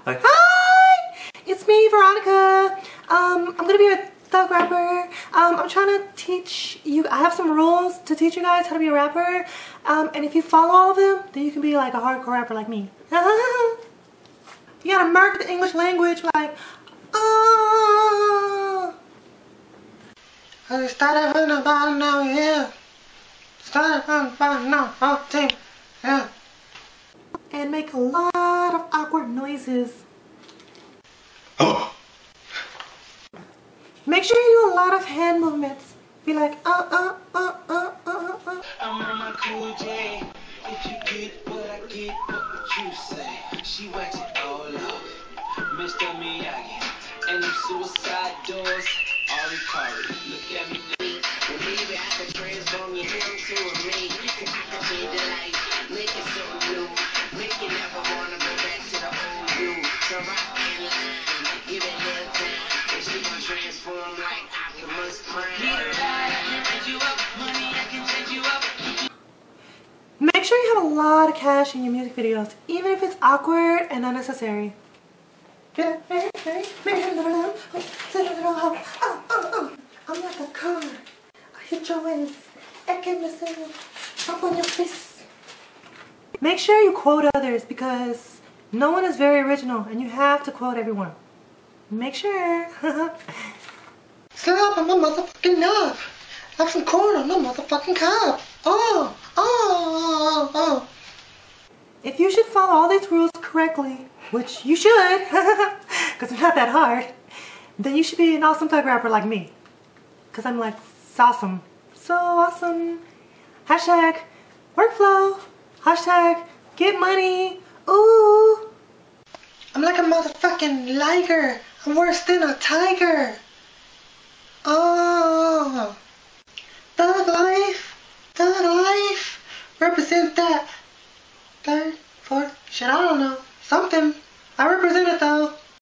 Like, hi! It's me, Veronica. I'm gonna be a thug rapper. I'm trying to teach you, I have some rules to teach you guys how to be a rapper. And if you follow all of them, then you can be like a hardcore rapper like me. You gotta mark the English language like, oh. I started from the bottom, now we're here. Started from the bottom, now whole team, yeah. And make a lot of awkward noises. Oh. Make sure you do a lot of hand movements. Be like, I'm on my cool J. If you get what I get, what would you say? She wets it all off. Mr. Miyagi. And them suicide doors, all they call it. Look at me. Well, maybe I could transform your him to a me. I could change your life, make it so new. Make you never wanna go back to the old you. So rock and line, give it a little time. And she gon' transform like Optimus Prime. Need a ride, I can raise you up. Money, I can change you up. make sure you have a lot of cash in your music videos, even if it's awkward and unnecessary. I'm like a car. I hit your ass. I came to say up on your face. Make sure you quote others because no one is very original and you have to quote everyone. Make sure. Slap on my motherfucking knob. Have some corn on my motherfucking cob. Oh. If you should follow all these rules correctly, which you should, because they're not that hard, then you should be an awesome thug rapper like me. Because I'm like, awesome. So awesome. Hashtag workflow. Hashtag get money. Ooh. I'm like a motherfucking liger. I'm worse than a tiger. Oh. Thug life. Thug life. Represent that. Third, fourth, shit, I don't know. Something. I represent it though.